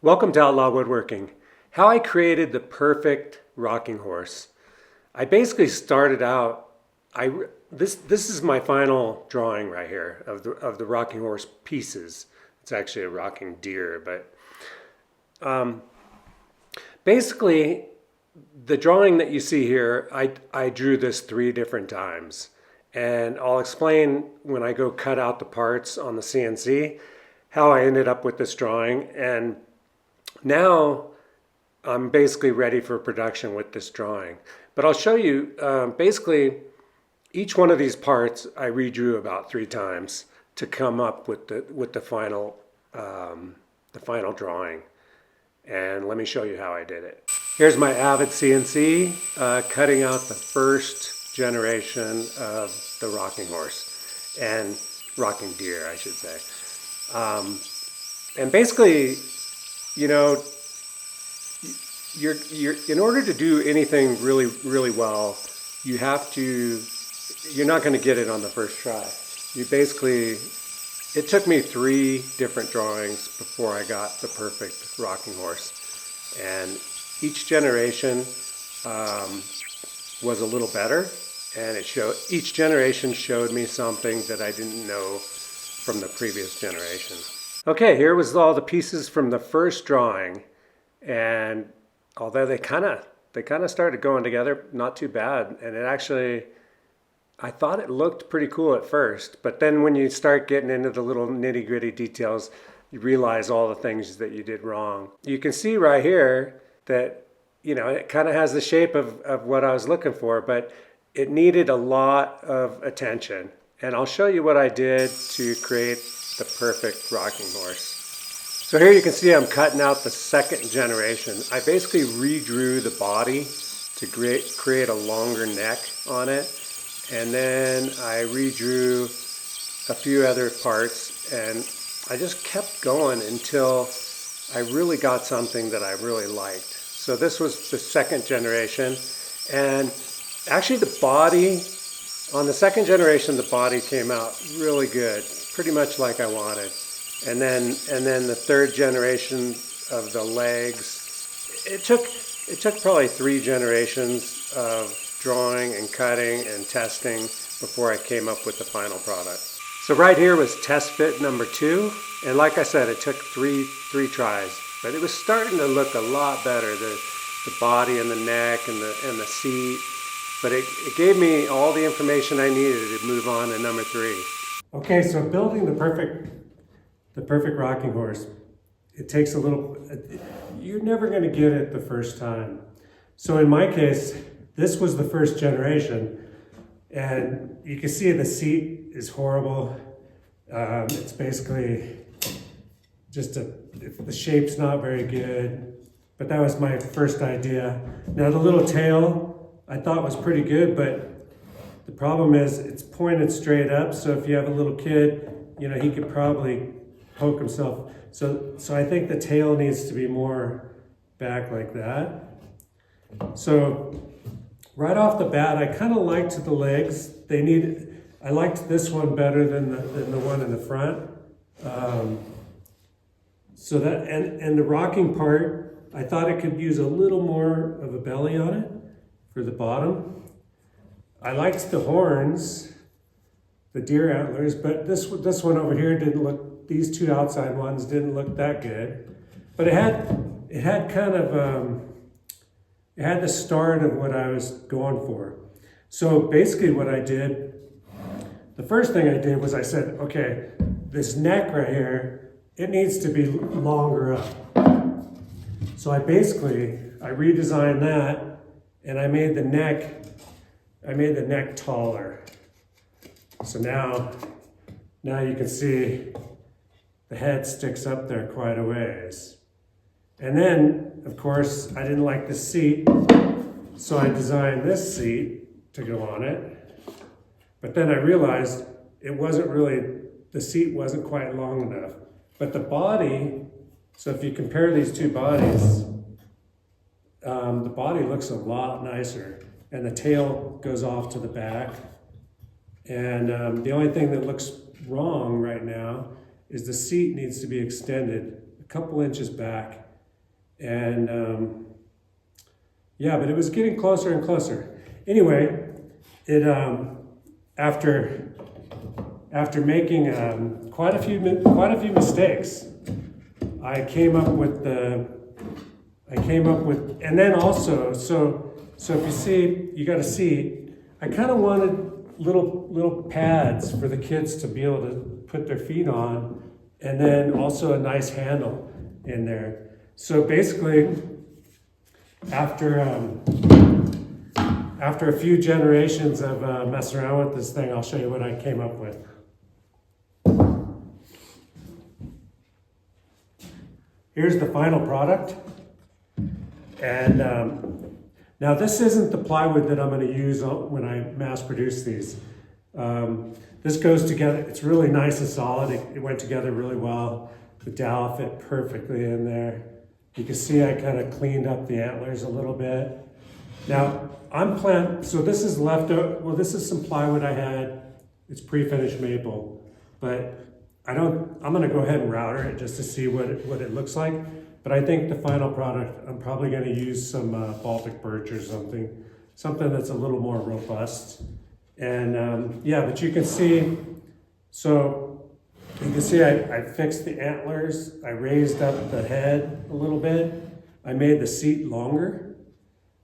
Welcome to Outlaw Woodworking. How I created the perfect rocking horse. I basically started out, this is my final drawing right here of the rocking horse pieces. It's actually a rocking deer, but basically the drawing that you see here, I drew this 3 different times. And I'll explain when I go cut out the parts on the CNC how I ended up with this drawing. And now I'm basically ready for production with this drawing. But I'll show you basically each one of these parts I redrew about 3 times to come up with the final drawing. And let me show you how I did it. Here's my Avid CNC cutting out the first generation of the rocking horse and rocking deer, I should say. And basically, you know, you're in order to do anything really well, you're not going to get it on the first try. It took me 3 different drawings before I got the perfect rocking horse, and each generation was a little better, and each generation showed me something that I didn't know from the previous generation. Okay, here was all the pieces from the first drawing, and although they kind of started going together, not too bad, and I thought it looked pretty cool at first, but then when you start getting into the little nitty-gritty details, you realize all the things that you did wrong. You can see right here that, you know, it kind of has the shape of what I was looking for, but it needed a lot of attention. And I'll show you what I did to create the perfect rocking horse. So here you can see I'm cutting out the second generation. I basically redrew the body to create a longer neck on it. And then I redrew a few other parts, and I just kept going until I really got something that I really liked. So this was the second generation, and actually the body, on the second generation, the body came out really good, pretty much like I wanted. And then the third generation of the legs, it took probably 3 generations of drawing and cutting and testing before I came up with the final product. So right here was test fit number 2, and like I said, it took three tries, but it was starting to look a lot better, the body and the neck and the seat, but it gave me all the information I needed to move on to number 3. Okay, so building the perfect rocking horse, it takes a little, you're never going to get it the first time. So in my case, this was the first generation, and you can see the seat is horrible. It's basically just the shape's not very good, but that was my first idea. Now the little tail I thought was pretty good, but the problem is it's pointed straight up, so if you have a little kid, you know, he could probably poke himself. So I think the tail needs to be more back like that. So right off the bat, I kind of liked the legs. I liked this one better than the one in the front. So that and the rocking part, I thought it could use a little more of a belly on it for the bottom. I liked the horns, the deer antlers, but this one over here didn't look. These 2 outside ones didn't look that good, but it had kind of. It had the start of what I was going for. So basically what I did, the first thing I did was I said, okay, this neck right here, it needs to be longer up. So I redesigned that, and I made the neck taller. So now you can see the head sticks up there quite a ways. And then, of course, I didn't like the seat, so I designed this seat to go on it. But then I realized the seat wasn't quite long enough. But the body, so if you compare these 2 bodies, the body looks a lot nicer, and the tail goes off to the back. And the only thing that looks wrong right now is the seat needs to be extended a couple inches back And yeah, but it was getting closer and closer. Anyway, it after making quite a few mistakes, I came up with, and then also, so if you see, you got to see, I kind of wanted little pads for the kids to be able to put their feet on, and then also a nice handle in there. So basically, after a few generations of messing around with this thing, I'll show you what I came up with. Here's the final product. And now this isn't the plywood that I'm going to use when I mass produce these. This goes together, it's really nice and solid. It went together really well. The dowel fit perfectly in there. You can see I kind of cleaned up the antlers a little bit. Now, so this is leftover, well, this is some plywood I had. It's pre-finished maple, but I'm gonna go ahead and router it just to see what it looks like. But I think the final product, I'm probably gonna use some Baltic birch or something that's a little more robust. And yeah, but you can see, I fixed the antlers. I raised up the head a little bit. I made the seat longer.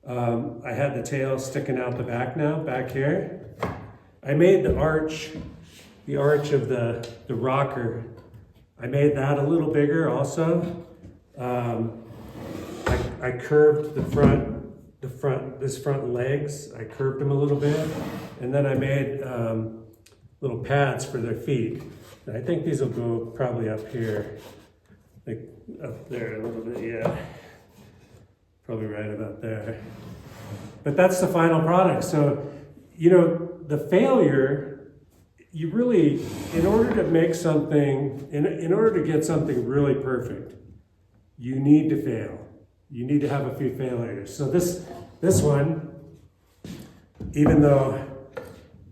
I had the tail sticking out the back now, back here. I made the arch of the rocker. I made that a little bigger also. I curved this front legs. I curved them a little bit. And then I made little pads for their feet. And I think these will go probably up here, like up there a little bit, yeah. Probably right about there. But that's the final product. So, the failure, you really, in order to make something, in order to get something really perfect, you need to fail. You need to have a few failures. So this one, even though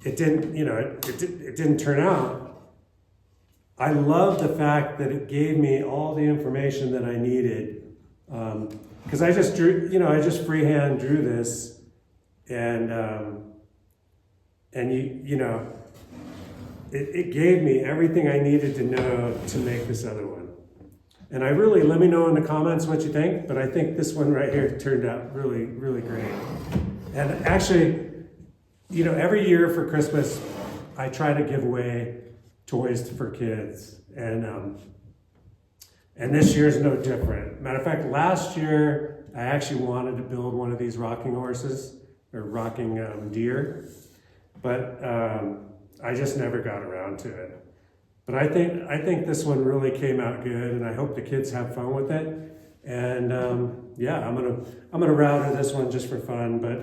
it didn't, it didn't turn out, I love the fact that it gave me all the information that I needed. Because I just drew, I just freehand drew this, and it gave me everything I needed to know to make this other one. And let me know in the comments what you think, but I think this one right here turned out really, really great. And actually, every year for Christmas, I try to give away toys for kids. And this year's no different. Matter of fact, last year, I actually wanted to build one of these rocking horses, or rocking deer, but I just never got around to it. But I think this one really came out good, and I hope the kids have fun with it. And yeah, I'm gonna router this one just for fun, but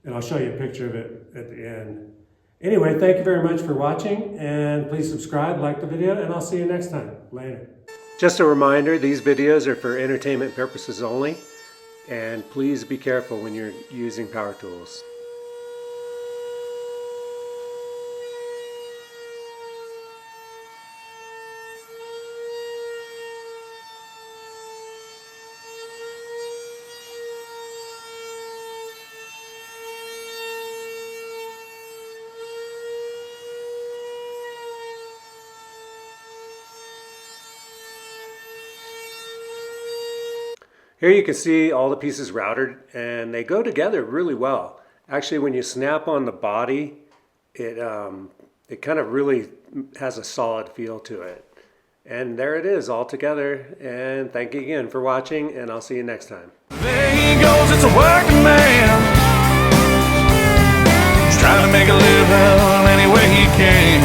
and I'll show you a picture of it at the end. Anyway, thank you very much for watching, and please subscribe, like the video, and I'll see you next time. Later. Just a reminder, these videos are for entertainment purposes only, and please be careful when you're using power tools. Here you can see all the pieces routed, and they go together really well. Actually, when you snap on the body, it kind of really has a solid feel to it. And there it is all together, and thank you again for watching, and I'll see you next time. There he goes, it's a working man. He's trying to make a living any way he can,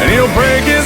and he'll break it